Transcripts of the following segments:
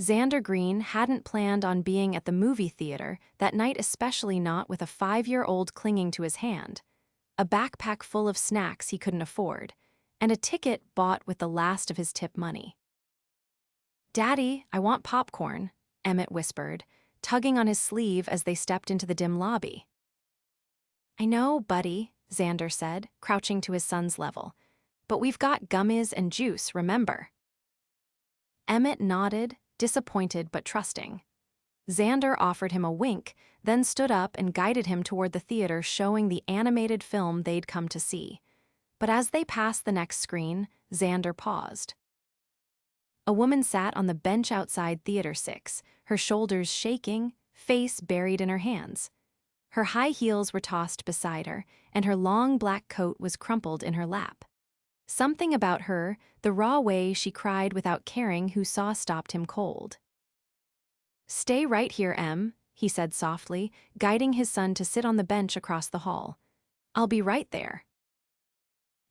Xander Greene hadn't planned on being at the movie theater that night, especially not with a 5-year-old clinging to his hand, a backpack full of snacks he couldn't afford, and a ticket bought with the last of his tip money. "Daddy, I want popcorn," Emmett whispered, tugging on his sleeve as they stepped into the dim lobby. "I know, buddy," Xander said, crouching to his son's level, "but we've got gummies and juice, remember?" Emmett nodded, disappointed but trusting. Xander offered him a wink, then stood up and guided him toward the theater showing the animated film they'd come to see. But as they passed the next screen, Xander paused. A woman sat on the bench outside Theater 6, her shoulders shaking, face buried in her hands. Her high heels were tossed beside her, and her long black coat was crumpled in her lap. Something about her, the raw way she cried without caring who saw, stopped him cold. "Stay right here, Em," he said softly, guiding his son to sit on the bench across the hall. "I'll be right there."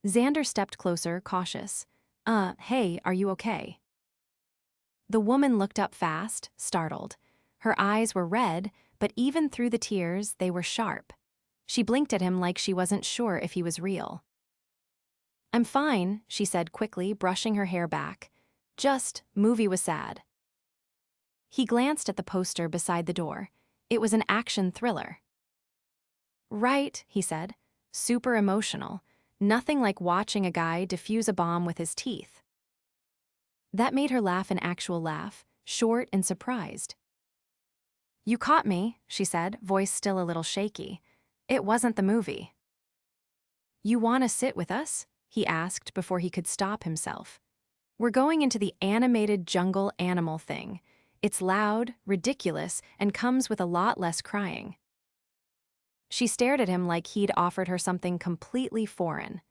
Xander stepped closer, cautious. Hey, are you okay?" The woman looked up fast, startled. Her eyes were red, but even through the tears, they were sharp. She blinked at him like she wasn't sure if he was real. "I'm fine," she said quickly, brushing her hair back. "Just, movie was sad." He glanced at the poster beside the door. It was an action thriller. "Right," he said. "Super emotional. Nothing like watching a guy defuse a bomb with his teeth." That made her laugh, an actual laugh, short and surprised. "You caught me," she said, voice still a little shaky. "It wasn't the movie." "You want to sit with us?" he asked before he could stop himself. "We're going into the animated jungle animal thing. It's loud, ridiculous, and comes with a lot less crying." She stared at him like he'd offered her something completely foreign.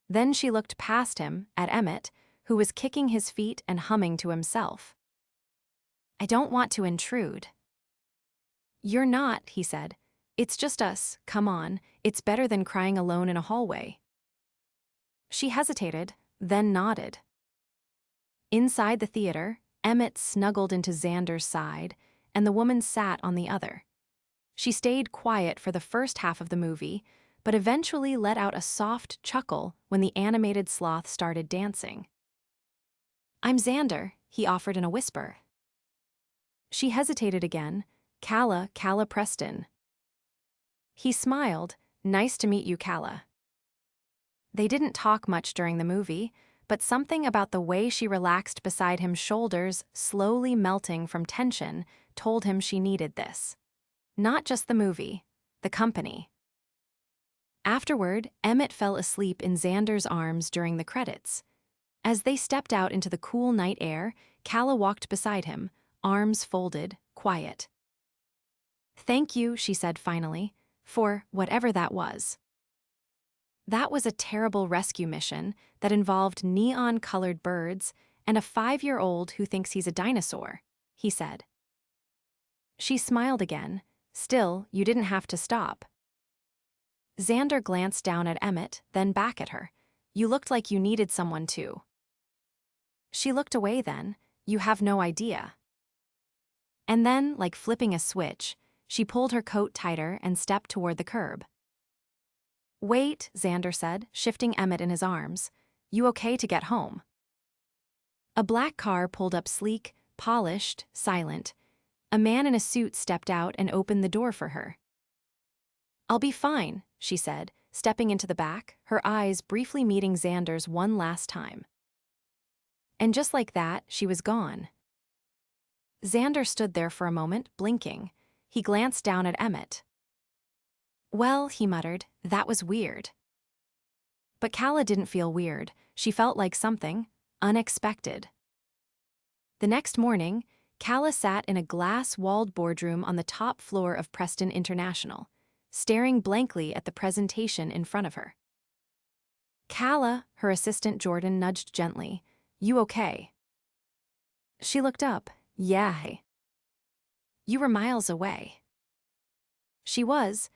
Then she looked past him, at Emmett, who was kicking his feet and humming to himself. "I don't want to intrude." "You're not," he said. "It's just us, come on, it's better than crying alone in a hallway." She hesitated, then nodded. Inside the theater, Emmett snuggled into Xander's side, and the woman sat on the other. She stayed quiet for the first half of the movie, but eventually let out a soft chuckle when the animated sloth started dancing. "I'm Xander," he offered in a whisper. She hesitated again. Calla Preston." He smiled. "Nice to meet you, Calla." They didn't talk much during the movie, but something about the way she relaxed beside him, shoulders slowly melting from tension, told him she needed this. Not just the movie, the company. Afterward, Emmett fell asleep in Xander's arms during the credits. As they stepped out into the cool night air, Calla walked beside him, arms folded, quiet. "Thank you," she said finally, "for whatever that was." That was a terrible rescue mission that involved neon-colored birds and a 5-year-old who thinks he's a dinosaur, he said. She smiled again. "Still, you didn't have to stop." Xander glanced down at Emmett, then back at her. "You looked like you needed someone too." She looked away then. "You have no idea." And then, like flipping a switch, she pulled her coat tighter and stepped toward the curb. "Wait," Xander said, shifting Emmett in his arms. "You okay to get home?" A black car pulled up, sleek, polished, silent. A man in a suit stepped out and opened the door for her. "I'll be fine," she said, stepping into the back, her eyes briefly meeting Xander's one last time. And just like that, she was gone. Xander stood there for a moment, blinking. He glanced down at Emmett. "Well," he muttered, "that was weird." But Calla didn't feel weird. She felt like something unexpected. The next morning, Calla sat in a glass-walled boardroom on the top floor of Preston International, staring blankly at the presentation in front of her. "Calla," her assistant Jordan nudged gently, "you okay?" She looked up. "Yeah." "You were miles away." She was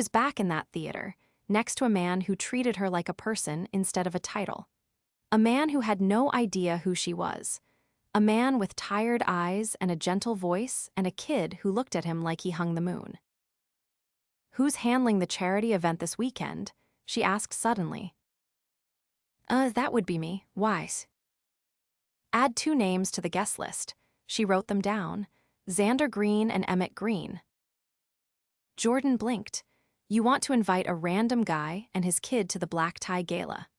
back in that theater, next to a man who treated her like a person instead of a title. A man who had no idea who she was. A man with tired eyes and a gentle voice, and a kid who looked at him like he hung the moon. "Who's handling the charity event this weekend?" she asked suddenly. That would be me. Wise. Add 2 names to the guest list. She wrote them down. Xander Greene and Emmett Greene. Jordan blinked. "You want to invite a random guy and his kid to the black tie gala."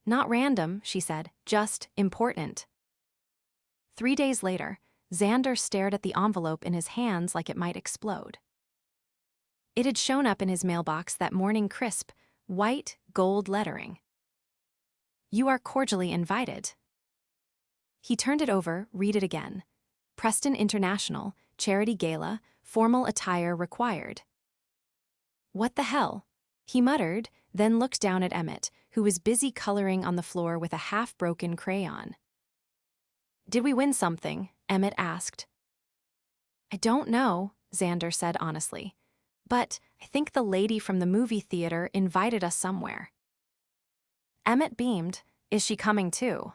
"Not random," she said, "just important." 3 days later, Xander stared at the envelope in his hands like it might explode. It had shown up in his mailbox that morning, crisp, white, gold lettering. "You are cordially invited." He turned it over, read it again. Preston International, Charity Gala, formal attire required. "What the hell?" he muttered, then looked down at Emmett, who was busy coloring on the floor with a half-broken crayon. "Did we win something?" Emmett asked. "I don't know," Xander said honestly. "But I think the lady from the movie theater invited us somewhere." Emmett beamed. "Is she coming too?"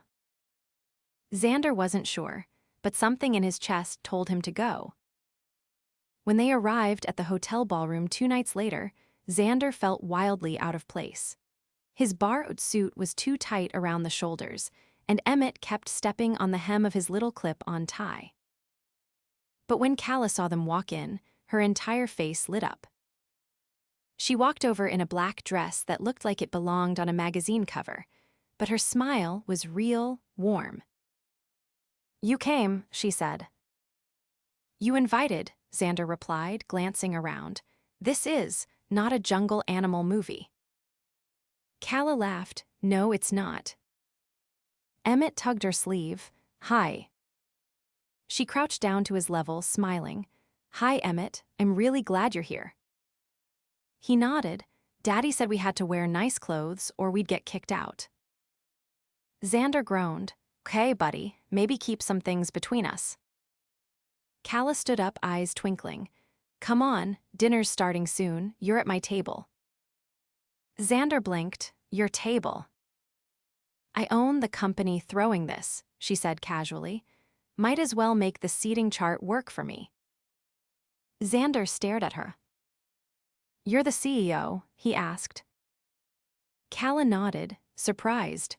Xander wasn't sure, but something in his chest told him to go. When they arrived at the hotel ballroom 2 nights later, Xander felt wildly out of place. His borrowed suit was too tight around the shoulders, and Emmett kept stepping on the hem of his little clip-on tie. But when Calla saw them walk in, her entire face lit up. She walked over in a black dress that looked like it belonged on a magazine cover, but her smile was real, warm. "You came," she said. "You invited," Xander replied, glancing around. "This is not a jungle animal movie." Calla laughed. "No, it's not." Emmett tugged her sleeve. "Hi." She crouched down to his level, smiling. "Hi, Emmett. I'm really glad you're here." He nodded. "Daddy said we had to wear nice clothes or we'd get kicked out." Xander groaned. "Okay, buddy, maybe keep some things between us." Calla stood up, eyes twinkling. "Come on, dinner's starting soon. You're at my table." Xander blinked. "Your table?" "I own the company throwing this," she said casually. "Might as well make the seating chart work for me." Xander stared at her. "You're the CEO?" he asked. Calla nodded, surprised.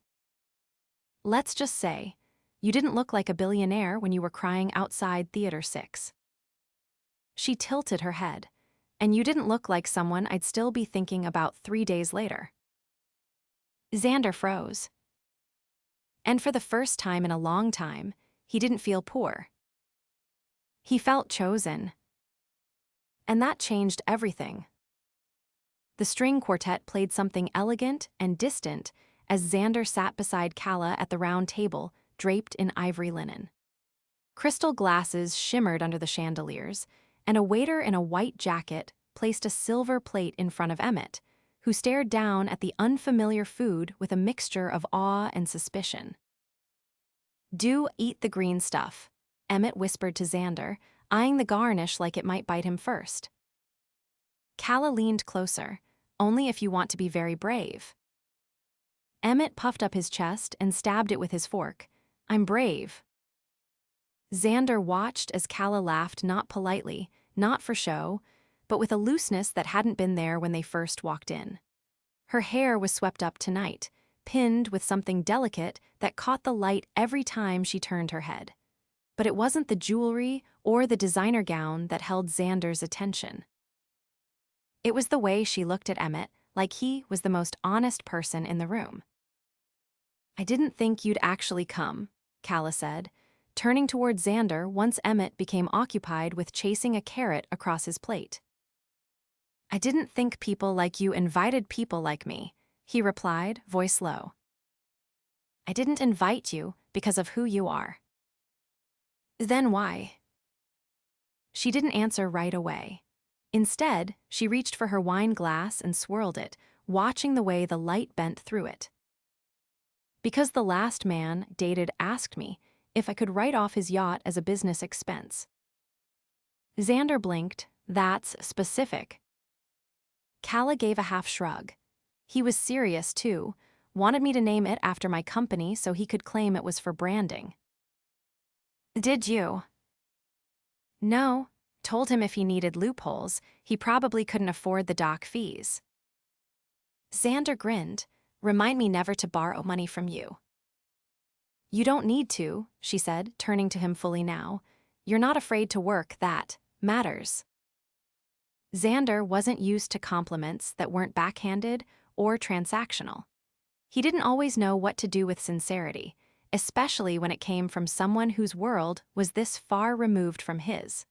"Let's just say, you didn't look like a billionaire when you were crying outside Theater 6. She tilted her head. "And you didn't look like someone I'd still be thinking about 3 days later." Xander froze. And for the first time in a long time, he didn't feel poor. He felt chosen. And that changed everything. The string quartet played something elegant and distant as Xander sat beside Calla at the round table, draped in ivory linen. Crystal glasses shimmered under the chandeliers, and a waiter in a white jacket placed a silver plate in front of Emmett, who stared down at the unfamiliar food with a mixture of awe and suspicion. "Do eat the green stuff," Emmett whispered to Xander, eyeing the garnish like it might bite him first. Calla leaned closer. "Only if you want to be very brave." Emmett puffed up his chest and stabbed it with his fork. "I'm brave." Xander watched as Calla laughed, not politely, not for show, but with a looseness that hadn't been there when they first walked in. Her hair was swept up tonight, pinned with something delicate that caught the light every time she turned her head. But it wasn't the jewelry or the designer gown that held Xander's attention. It was the way she looked at Emmett, like he was the most honest person in the room. "I didn't think you'd actually come," Calla said, turning toward Xander once Emmett became occupied with chasing a carrot across his plate. "I didn't think people like you invited people like me," he replied, voice low. "I didn't invite you because of who you are." "Then why?" She didn't answer right away. Instead, she reached for her wine glass and swirled it, watching the way the light bent through it. "Because the last man dated asked me if I could write off his yacht as a business expense." Xander blinked. "That's specific." Calla gave a half shrug. "He was serious, too. Wanted me to name it after my company so he could claim it was for branding." Did you? No. Told him if he needed loopholes, he probably couldn't afford the doc fees. Xander grinned. Remind me never to borrow money from you. You don't need to, she said, turning to him fully now. You're not afraid to work, that matters. Xander wasn't used to compliments that weren't backhanded or transactional. He didn't always know what to do with sincerity, especially when it came from someone whose world was this far removed from his.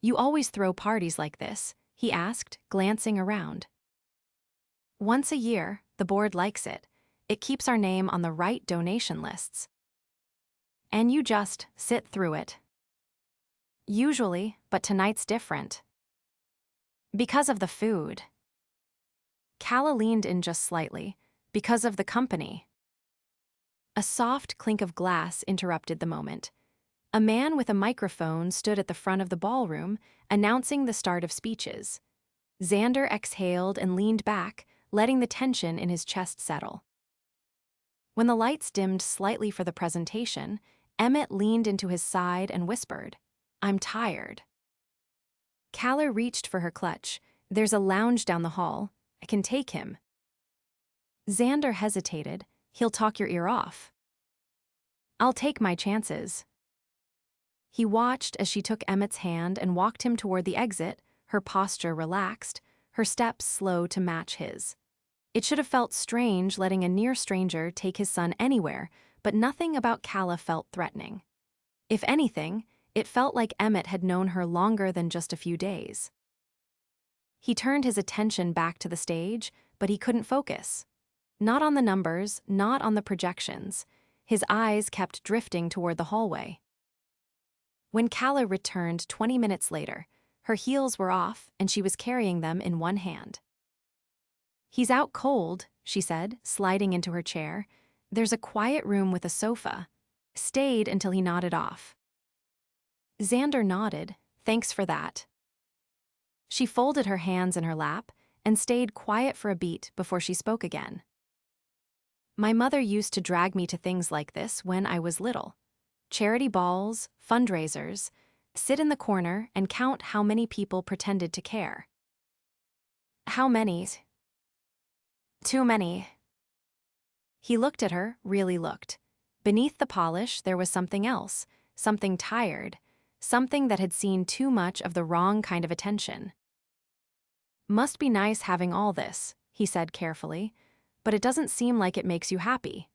You always throw parties like this, he asked, glancing around. Once a year, the board likes it. It keeps our name on the right donation lists. And you just sit through it. Usually, but tonight's different. Because of the food. Calla leaned in just slightly. Because of the company. A soft clink of glass interrupted the moment. A man with a microphone stood at the front of the ballroom, announcing the start of speeches. Xander exhaled and leaned back, letting the tension in his chest settle. When the lights dimmed slightly for the presentation, Emmett leaned into his side and whispered, "I'm tired." Calla reached for her clutch. "There's a lounge down the hall. I can take him." Xander hesitated. "He'll talk your ear off." "I'll take my chances." He watched as she took Emmett's hand and walked him toward the exit, her posture relaxed, her steps slow to match his. It should have felt strange letting a near stranger take his son anywhere, but nothing about Calla felt threatening. If anything, it felt like Emmett had known her longer than just a few days. He turned his attention back to the stage, but he couldn't focus. Not on the numbers, not on the projections. His eyes kept drifting toward the hallway. When Calla returned 20 minutes later, her heels were off and she was carrying them in one hand. "He's out cold," she said, sliding into her chair. "There's a quiet room with a sofa." Stayed until he nodded off. Xander nodded, "Thanks for that." She folded her hands in her lap and stayed quiet for a beat before she spoke again. "My mother used to drag me to things like this when I was little. Charity balls, fundraisers, sit in the corner and count how many people pretended to care." "How many?" "Too many." He looked at her, really looked. Beneath the polish, there was something else, something tired, something that had seen too much of the wrong kind of attention. "Must be nice having all this," he said carefully, "but it doesn't seem like it makes you happy."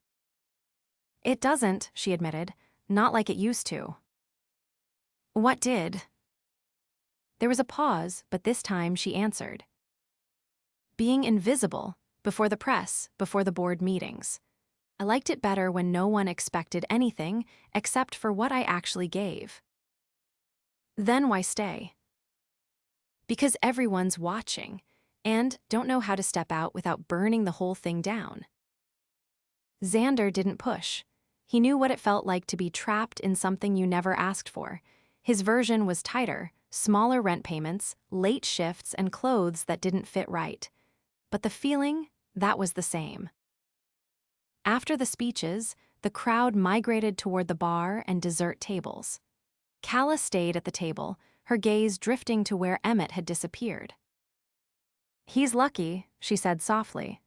"It doesn't," she admitted, "not like it used to." "What did?" There was a pause, but this time she answered. "Being invisible, before the press, before the board meetings. I liked it better when no one expected anything except for what I actually gave." "Then why stay?" "Because everyone's watching, and don't know how to step out without burning the whole thing down." Xander didn't push. He knew what it felt like to be trapped in something you never asked for. His version was tighter, smaller rent payments, late shifts, and clothes that didn't fit right. But the feeling, that was the same. After the speeches, the crowd migrated toward the bar and dessert tables. Calla stayed at the table, her gaze drifting to where Emmett had disappeared. "He's lucky," she said softly.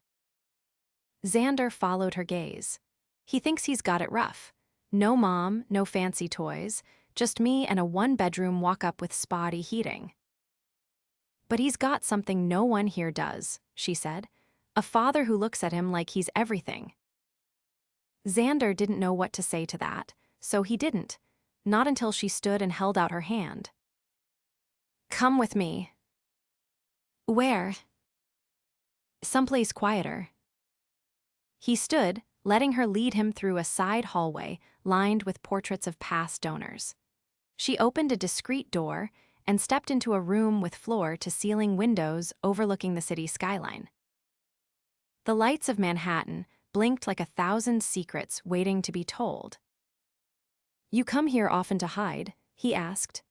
Xander followed her gaze. "He thinks he's got it rough. No mom, no fancy toys, just me and a one-bedroom walk-up with spotty heating." "But he's got something no one here does," she said. "A father who looks at him like he's everything." Xander didn't know what to say to that, so he didn't, not until she stood and held out her hand. "Come with me." "Where?" "Someplace quieter." He stood, letting her lead him through a side hallway lined with portraits of past donors. She opened a discreet door and stepped into a room with floor-to-ceiling windows overlooking the city skyline. The lights of Manhattan blinked like 1,000 secrets waiting to be told. "You come here often to hide?" he asked.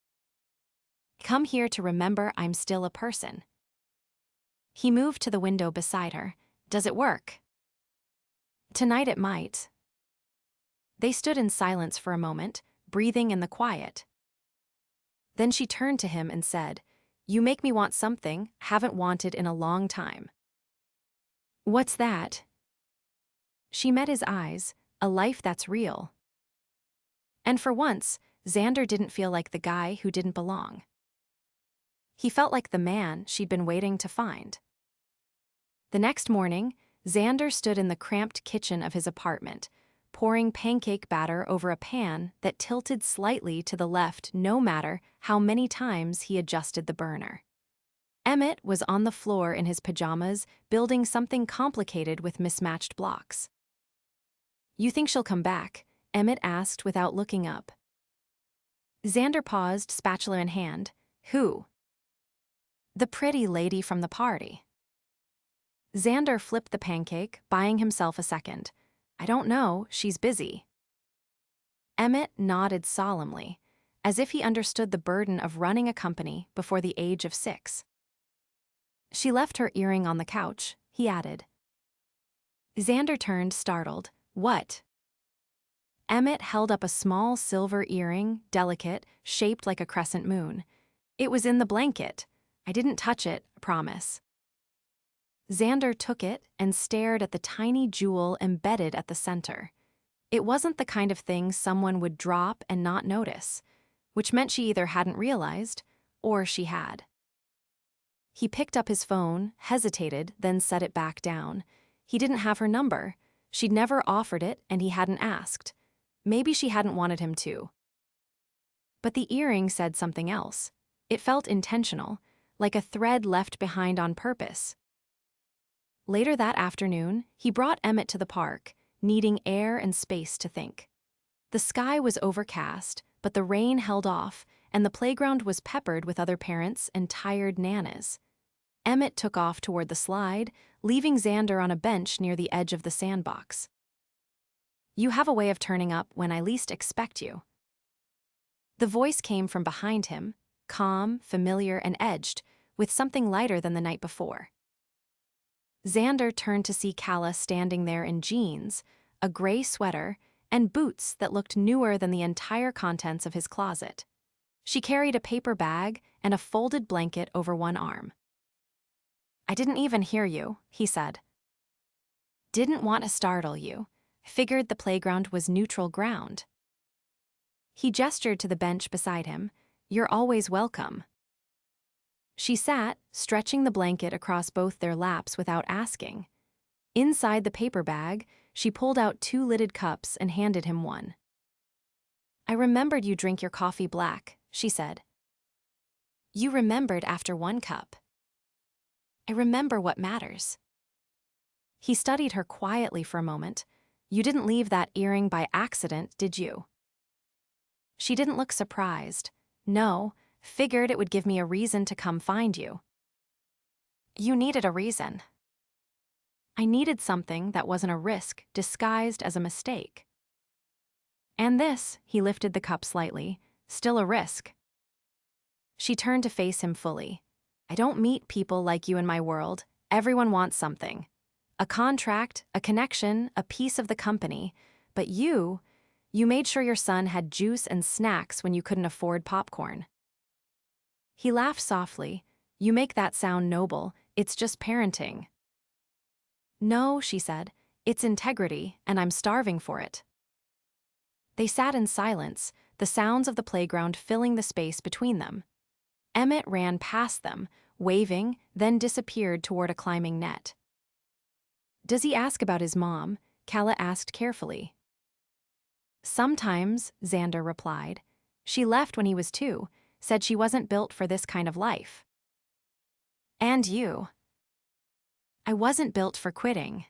"Come here to remember I'm still a person." He moved to the window beside her. "Does it work?" "Tonight it might." They stood in silence for a moment, breathing in the quiet. Then she turned to him and said, "You make me want something haven't wanted in a long time." "What's that?" She met his eyes, "A life that's real." And for once, Xander didn't feel like the guy who didn't belong. He felt like the man she'd been waiting to find. The next morning, Xander stood in the cramped kitchen of his apartment, pouring pancake batter over a pan that tilted slightly to the left no matter how many times he adjusted the burner. Emmett was on the floor in his pajamas, building something complicated with mismatched blocks. "You think she'll come back?" Emmett asked without looking up. Xander paused, spatula in hand. "Who?" "The pretty lady from the party." Xander flipped the pancake, buying himself a second. "I don't know, she's busy." Emmett nodded solemnly, as if he understood the burden of running a company before the age of 6. "She left her earring on the couch," he added. Xander turned, startled. "What?" Emmett held up a small silver earring, delicate, shaped like a crescent moon. "It was in the blanket. I didn't touch it, I promise." Xander took it and stared at the tiny jewel embedded at the center. It wasn't the kind of thing someone would drop and not notice, which meant she either hadn't realized or she had. He picked up his phone, hesitated, then set it back down. He didn't have her number. She'd never offered it, and he hadn't asked. Maybe she hadn't wanted him to. But the earring said something else. It felt intentional, like a thread left behind on purpose. Later that afternoon, he brought Emmett to the park, needing air and space to think. The sky was overcast, but the rain held off, and the playground was peppered with other parents and tired nanas. Emmett took off toward the slide, leaving Xander on a bench near the edge of the sandbox. "You have a way of turning up when I least expect you." The voice came from behind him, calm, familiar, and edged, with something lighter than the night before. Xander turned to see Calla standing there in jeans, a gray sweater, and boots that looked newer than the entire contents of his closet. She carried a paper bag and a folded blanket over one arm. "I didn't even hear you," he said. "Didn't want to startle you. Figured the playground was neutral ground." He gestured to the bench beside him. "You're always welcome." She sat, stretching the blanket across both their laps without asking. Inside the paper bag, she pulled out 2 lidded cups and handed him one. "I remembered you drink your coffee black," she said. "You remembered after 1 cup." "I remember what matters." He studied her quietly for a moment. "You didn't leave that earring by accident, did you?" She didn't look surprised. "No. Figured it would give me a reason to come find you." "You needed a reason." "I needed something that wasn't a risk disguised as a mistake." "And this," he lifted the cup slightly, "still a risk." She turned to face him fully. "I don't meet people like you in my world. Everyone wants something. A contract, a connection, a piece of the company. But you made sure your son had juice and snacks when you couldn't afford popcorn." He laughed softly. "You make that sound noble. It's just parenting." "No," she said. "It's integrity, and I'm starving for it." They sat in silence, the sounds of the playground filling the space between them. Emmett ran past them, waving, then disappeared toward a climbing net. "Does he ask about his mom?" Calla asked carefully. "Sometimes," Xander replied. "She left when he was 2, said she wasn't built for this kind of life." "And you?" "I wasn't built for quitting."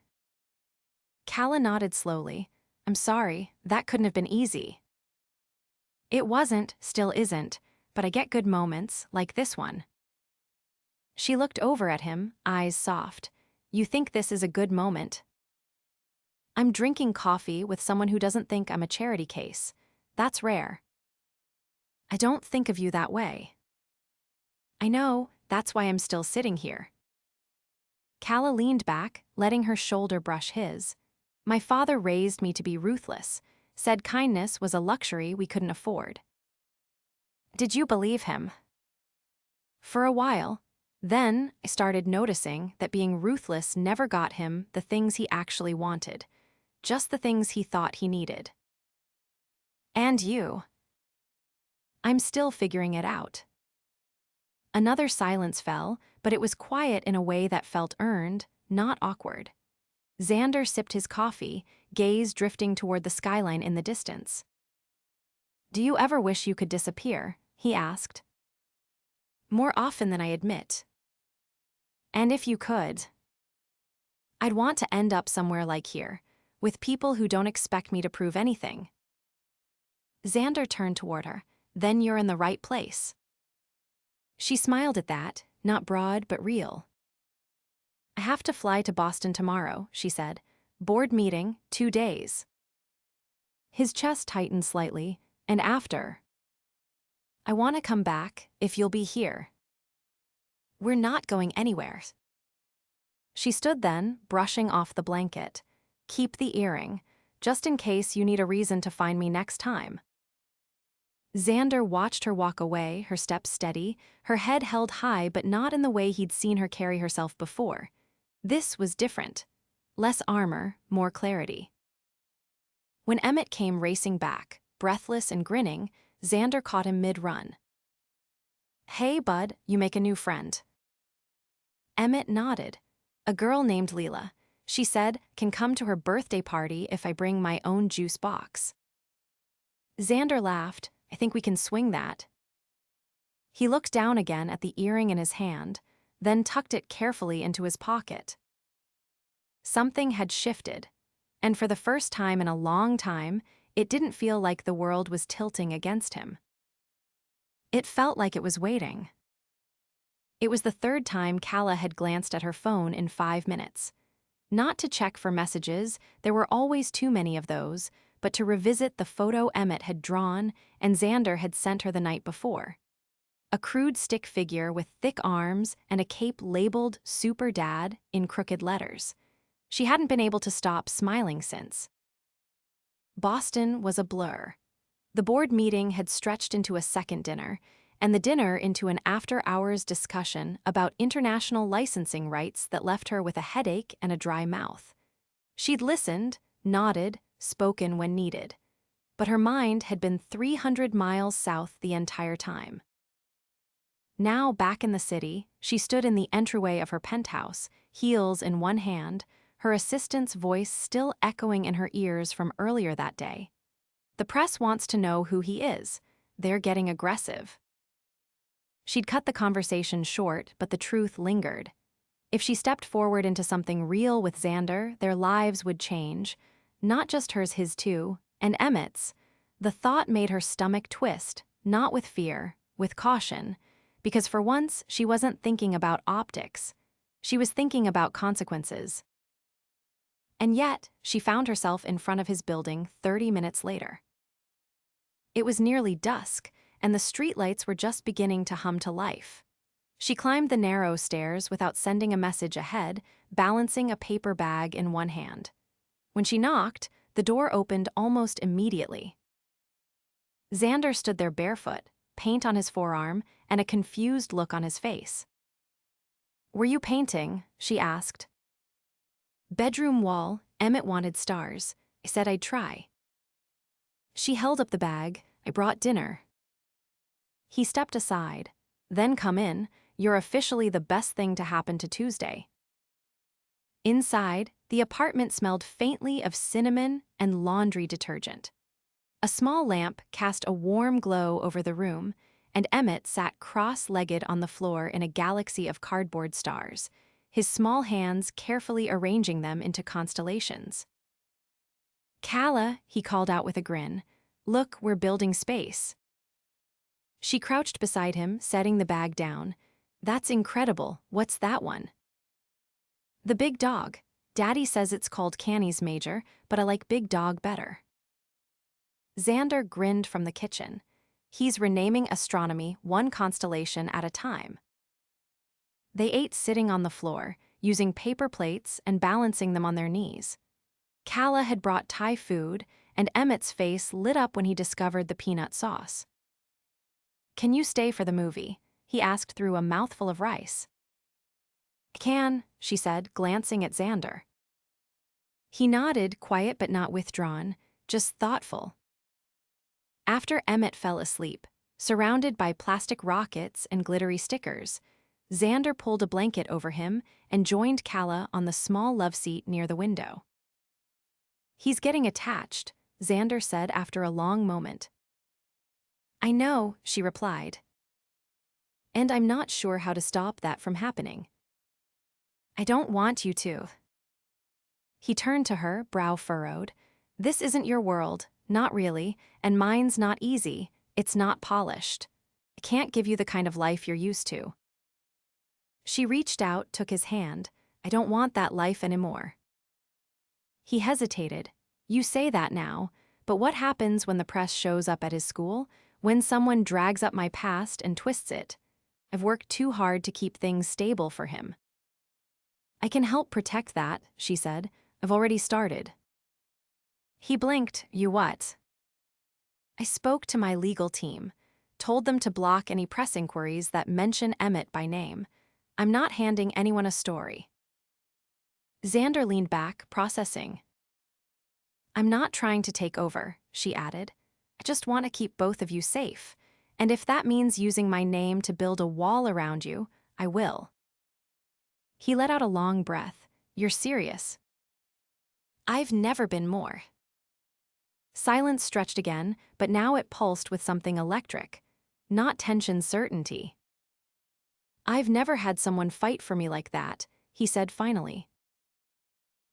Calla nodded slowly. "I'm sorry, that couldn't have been easy." "It wasn't, still isn't, but I get good moments, like this one." She looked over at him, eyes soft. "You think this is a good moment?" "I'm drinking coffee with someone who doesn't think I'm a charity case. That's rare." "I don't think of you that way." "I know, that's why I'm still sitting here." Calla leaned back, letting her shoulder brush his. "My father raised me to be ruthless, said kindness was a luxury we couldn't afford. Did you believe him? For a while. Then I started noticing that being ruthless never got him the things he actually wanted, just the things he thought he needed. And you. I'm still figuring it out. Another silence fell, but it was quiet in a way that felt earned, not awkward. Xander sipped his coffee, gaze drifting toward the skyline in the distance. Do you ever wish you could disappear? He asked. More often than I admit. And if you could, I'd want to end up somewhere like here, with people who don't expect me to prove anything. Xander turned toward her. Then you're in the right place. She smiled at that, not broad but real. I have to fly to Boston tomorrow, she said. Board meeting, 2 days. His chest tightened slightly, and after. I want to come back, if you'll be here. We're not going anywhere. She stood then, brushing off the blanket. Keep the earring, just in case you need a reason to find me next time. Xander watched her walk away, her steps steady, her head held high but not in the way he'd seen her carry herself before. This was different. Less armor, more clarity. When Emmett came racing back, breathless and grinning, Xander caught him mid-run. Hey, bud, you make a new friend. Emmett nodded. A girl named Leela. She said, can come to her birthday party if I bring my own juice box. Xander laughed. I think we can swing that. He looked down again at the earring in his hand, then tucked it carefully into his pocket. Something had shifted, and for the first time in a long time, it didn't feel like the world was tilting against him. It felt like it was waiting. It was the third time Calla had glanced at her phone in 5 minutes. Not to check for messages, there were always too many of those, but to revisit the photo Emmett had drawn and Xander had sent her the night before. A crude stick figure with thick arms and a cape labeled Super Dad in crooked letters. She hadn't been able to stop smiling since. Boston was a blur. The board meeting had stretched into a second dinner, and the dinner into an after-hours discussion about international licensing rights that left her with a headache and a dry mouth. She'd listened, nodded, spoken when needed, but her mind had been 300 miles south the entire time. Now, back in the city, she stood in the entryway of her penthouse, heels in one hand, her assistant's voice still echoing in her ears from earlier that day. The press wants to know who he is. They're getting aggressive. She'd cut the conversation short, but the truth lingered. If she stepped forward into something real with Xander, their lives would change. Not just hers, his too, and Emmett's. The thought made her stomach twist, not with fear, with caution, because for once she wasn't thinking about optics. She was thinking about consequences. And yet, she found herself in front of his building 30 minutes later. It was nearly dusk, and the streetlights were just beginning to hum to life. She climbed the narrow stairs without sending a message ahead, balancing a paper bag in one hand. When she knocked, the door opened almost immediately. Xander stood there barefoot, paint on his forearm, and a confused look on his face. Were you painting? She asked. Bedroom wall, Emmett wanted stars. I said I'd try. She held up the bag. I brought dinner. He stepped aside. Then come in. You're officially the best thing to happen to Tuesday. Inside, the apartment smelled faintly of cinnamon and laundry detergent. A small lamp cast a warm glow over the room, and Emmett sat cross-legged on the floor in a galaxy of cardboard stars, his small hands carefully arranging them into constellations. Calla, he called out with a grin. Look, we're building space. She crouched beside him, setting the bag down. That's incredible. What's that one? The big dog. Daddy says it's called Canny's Major, but I like Big Dog better. Xander grinned from the kitchen. He's renaming astronomy one constellation at a time. They ate sitting on the floor, using paper plates and balancing them on their knees. Calla had brought Thai food, and Emmett's face lit up when he discovered the peanut sauce. "Can you stay for the movie?" he asked through a mouthful of rice. "Can," she said, glancing at Xander. He nodded, quiet but not withdrawn, just thoughtful. After Emmett fell asleep, surrounded by plastic rockets and glittery stickers, Xander pulled a blanket over him and joined Calla on the small love seat near the window. "He's getting attached," Xander said after a long moment. "I know," she replied. "And I'm not sure how to stop that from happening." "I don't want you to." He turned to her, brow furrowed. "This isn't your world, not really, and mine's not easy, it's not polished. I can't give you the kind of life you're used to." She reached out, took his hand. "I don't want that life anymore." He hesitated. "You say that now, but what happens when the press shows up at his school? When someone drags up my past and twists it? I've worked too hard to keep things stable for him." "I can help protect that," she said. "I've already started." He blinked. "You what?" "I spoke to my legal team, told them to block any press inquiries that mention Emmett by name. I'm not handing anyone a story." Xander leaned back, processing. "I'm not trying to take over," she added. "I just want to keep both of you safe. And if that means using my name to build a wall around you, I will." He let out a long breath. "You're serious?" "I've never been more." Silence stretched again, but now it pulsed with something electric. Not tension, certainty. "I've never had someone fight for me like that," he said finally.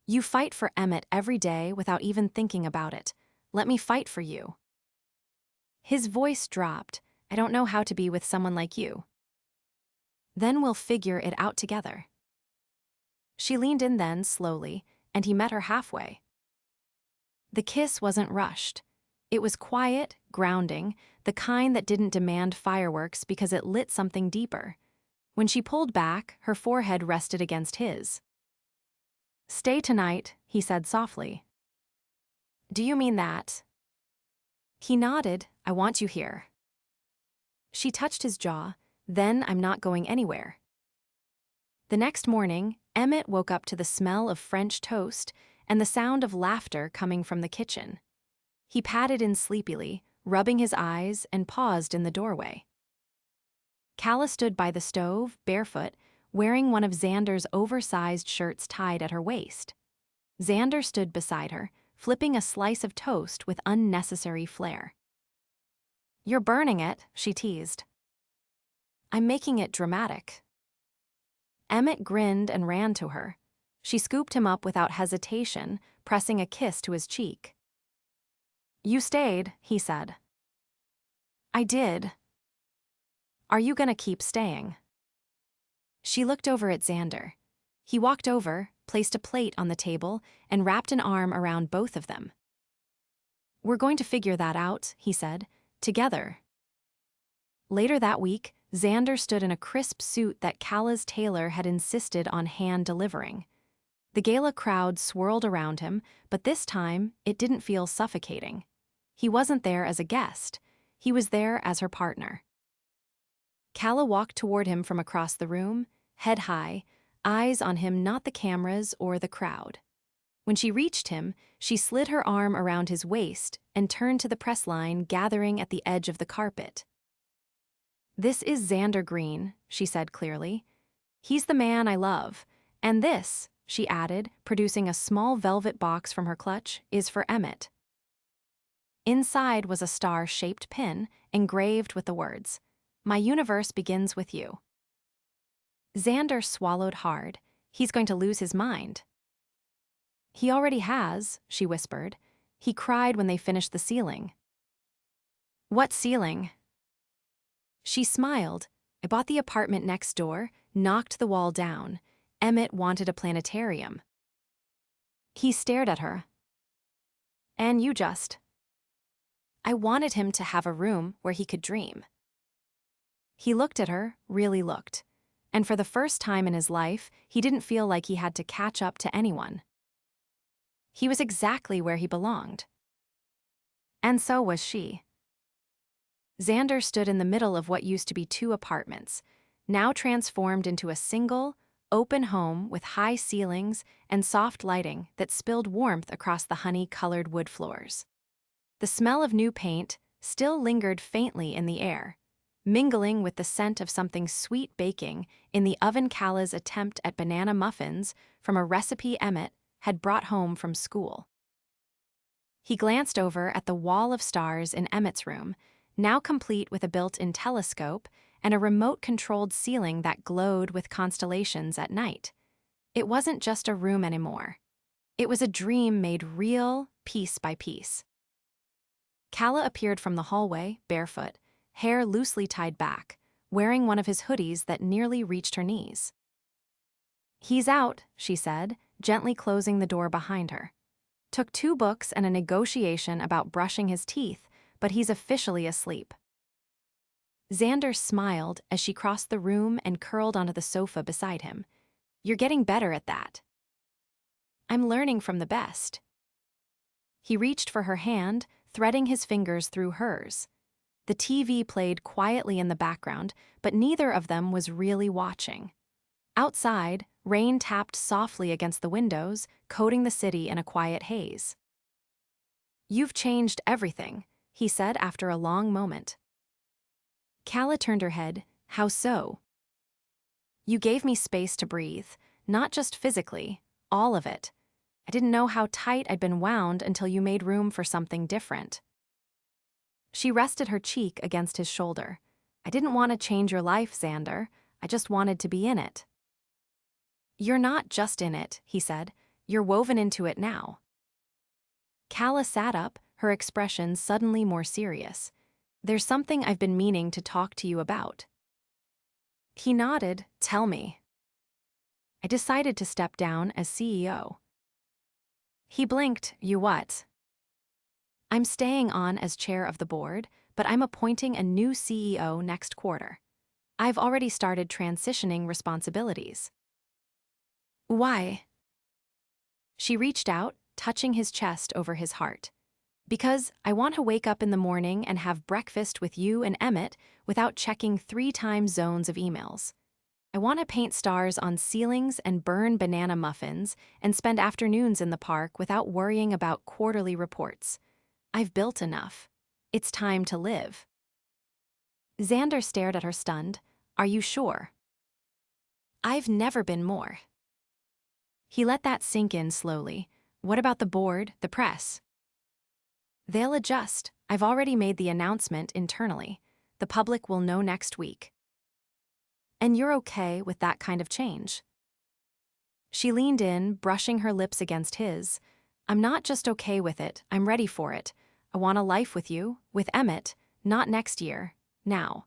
"You fight for Emmett every day without even thinking about it. Let me fight for you." His voice dropped. "I don't know how to be with someone like you." "Then we'll figure it out together." She leaned in then, slowly, and he met her halfway. The kiss wasn't rushed. It was quiet, grounding, the kind that didn't demand fireworks because it lit something deeper. When she pulled back, her forehead rested against his. "Stay tonight," he said softly. "Do you mean that?" He nodded. "I want you here." She touched his jaw. "Then I'm not going anywhere." The next morning, Emmett woke up to the smell of French toast and the sound of laughter coming from the kitchen. He patted in sleepily, rubbing his eyes, and paused in the doorway. Calla stood by the stove, barefoot, wearing one of Xander's oversized shirts tied at her waist. Xander stood beside her, flipping a slice of toast with unnecessary flair. "You're burning it," she teased. "I'm making it dramatic." Emmett grinned and ran to her. She scooped him up without hesitation, pressing a kiss to his cheek. "You stayed," he said. "I did." "Are you gonna keep staying?" She looked over at Xander. He walked over, placed a plate on the table, and wrapped an arm around both of them. "We're going to figure that out," he said, "together." Later that week, Xander stood in a crisp suit that Calla's tailor had insisted on hand-delivering. The gala crowd swirled around him, but this time, it didn't feel suffocating. He wasn't there as a guest. He was there as her partner. Calla walked toward him from across the room, head high, eyes on him, not the cameras or the crowd. When she reached him, she slid her arm around his waist and turned to the press line gathering at the edge of the carpet. "This is Xander Greene," she said clearly. "He's the man I love. And this," she added, producing a small velvet box from her clutch, "is for Emmett." Inside was a star-shaped pin, engraved with the words, "My universe begins with you." Xander swallowed hard. He's going to lose his mind. "He already has," she whispered. "He cried when they finished the ceiling." "What ceiling?" She smiled. "I bought the apartment next door, knocked the wall down. Emmett wanted a planetarium." He stared at her. "And you just." "I wanted him to have a room where he could dream." He looked at her, really looked. And for the first time in his life, he didn't feel like he had to catch up to anyone. He was exactly where he belonged. And so was she. Xander stood in the middle of what used to be two apartments, now transformed into a single, open home with high ceilings and soft lighting that spilled warmth across the honey-colored wood floors. The smell of new paint still lingered faintly in the air, mingling with the scent of something sweet baking in the oven. Calla's attempt at banana muffins from a recipe Emmett had brought home from school. He glanced over at the wall of stars in Emmett's room, now complete with a built-in telescope and a remote-controlled ceiling that glowed with constellations at night. It wasn't just a room anymore. It was a dream made real, piece by piece. Calla appeared from the hallway, barefoot, hair loosely tied back, wearing one of his hoodies that nearly reached her knees. "He's out," she said, gently closing the door behind her. "Took 2 books and a negotiation about brushing his teeth, but he's officially asleep." Xander smiled as she crossed the room and curled onto the sofa beside him. "You're getting better at that." "I'm learning from the best." He reached for her hand, threading his fingers through hers. The TV played quietly in the background, but neither of them was really watching. Outside, rain tapped softly against the windows, coating the city in a quiet haze. "You've changed everything," he said after a long moment. Calla turned her head. "How so?" "You gave me space to breathe, not just physically, all of it. I didn't know how tight I'd been wound until you made room for something different." She rested her cheek against his shoulder. "I didn't want to change your life, Xander. I just wanted to be in it." "You're not just in it," he said. "You're woven into it now." Calla sat up, her expression suddenly more serious. "There's something I've been meaning to talk to you about." He nodded. "Tell me." "I decided to step down as CEO." He blinked. "You what?" "I'm staying on as chair of the board, but I'm appointing a new CEO next quarter. I've already started transitioning responsibilities." "Why?" She reached out, touching his chest over his heart. "Because I want to wake up in the morning and have breakfast with you and Emmett without checking 3 time zones of emails. I want to paint stars on ceilings and burn banana muffins and spend afternoons in the park without worrying about quarterly reports. I've built enough. It's time to live." Xander stared at her stunned. "Are you sure?" "I've never been more." He let that sink in slowly. "What about the board, the press?" "They'll adjust. I've already made the announcement internally. The public will know next week." "And you're okay with that kind of change?" She leaned in, brushing her lips against his. "I'm not just okay with it, I'm ready for it. I want a life with you, with Emmett, not next year, now."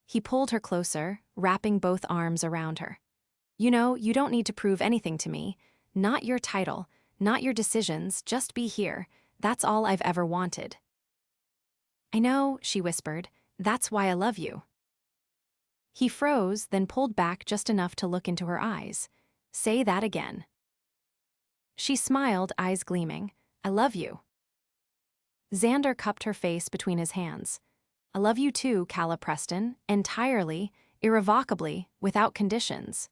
He pulled her closer, wrapping both arms around her. "You know, you don't need to prove anything to me. Not your title, not your decisions, just be here. That's all I've ever wanted." "I know," she whispered. "That's why I love you." He froze, then pulled back just enough to look into her eyes. "Say that again." She smiled, eyes gleaming. "I love you." Xander cupped her face between his hands. "I love you too, Calla Preston, entirely, irrevocably, without conditions."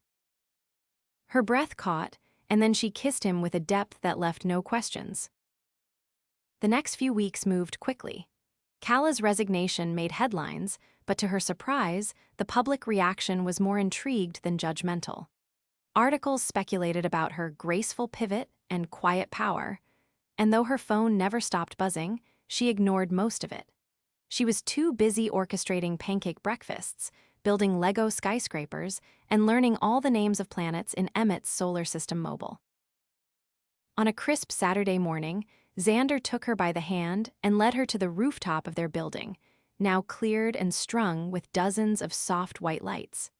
Her breath caught, and then she kissed him with a depth that left no questions. The next few weeks moved quickly. Calla's resignation made headlines, but to her surprise, the public reaction was more intrigued than judgmental. Articles speculated about her graceful pivot and quiet power, and though her phone never stopped buzzing, she ignored most of it. She was too busy orchestrating pancake breakfasts, building Lego skyscrapers, and learning all the names of planets in Emmett's solar system mobile. On a crisp Saturday morning, Xander took her by the hand and led her to the rooftop of their building, now cleared and strung with dozens of soft white lights.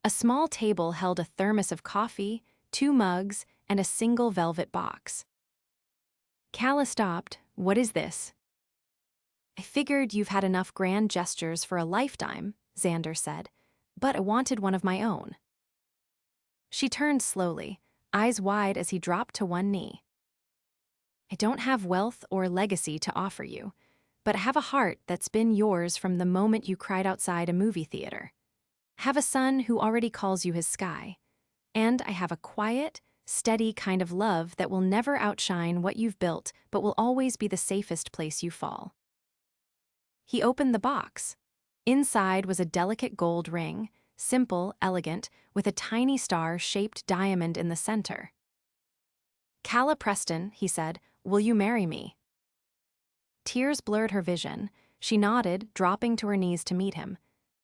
A small table held a thermos of coffee, 2 mugs, and a single velvet box. Calla stopped. "What is this?" "I figured you've had enough grand gestures for a lifetime," Xander said, "but I wanted one of my own." She turned slowly, eyes wide as he dropped to one knee. I don't have wealth or legacy to offer you, but I have a heart that's been yours from the moment you cried outside a movie theater. Have a son who already calls you his sky. And I have a quiet, steady kind of love that will never outshine what you've built, but will always be the safest place you fall. He opened the box. Inside was a delicate gold ring, simple, elegant, with a tiny star-shaped diamond in the center. "Calla Preston," he said, "will you marry me?" Tears blurred her vision. She nodded, dropping to her knees to meet him.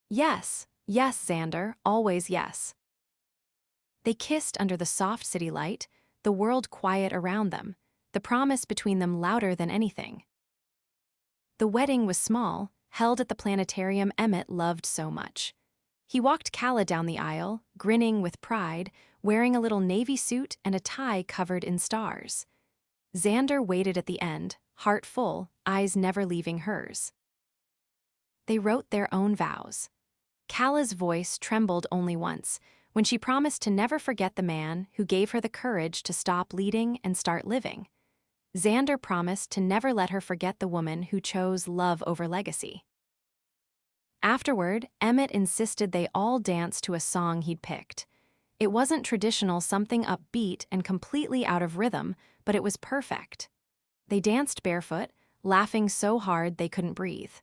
"Yes, yes, Xander, always yes." They kissed under the soft city light, the world quiet around them, the promise between them louder than anything. The wedding was small, held at the planetarium Emmett loved so much. He walked Calla down the aisle, grinning with pride, wearing a little navy suit and a tie covered in stars. Xander waited at the end, heart full, eyes never leaving hers. They wrote their own vows. Calla's voice trembled only once, when she promised to never forget the man who gave her the courage to stop leading and start living. Xander promised to never let her forget the woman who chose love over legacy. Afterward, Emmett insisted they all dance to a song he'd picked. It wasn't traditional, something upbeat and completely out of rhythm, but it was perfect. They danced barefoot, laughing so hard they couldn't breathe.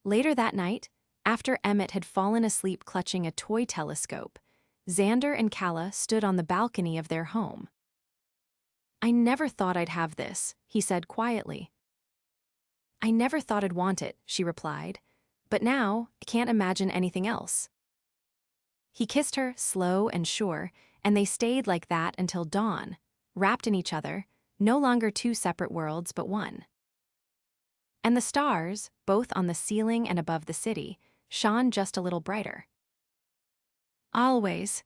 Later that night, after Emmett had fallen asleep clutching a toy telescope, Xander and Calla stood on the balcony of their home. "I never thought I'd have this," he said quietly. "I never thought I'd want it," she replied. "But now, I can't imagine anything else." He kissed her, slow and sure, and they stayed like that until dawn, wrapped in each other, no longer two separate worlds but one. And the stars, both on the ceiling and above the city, shone just a little brighter. "Always,"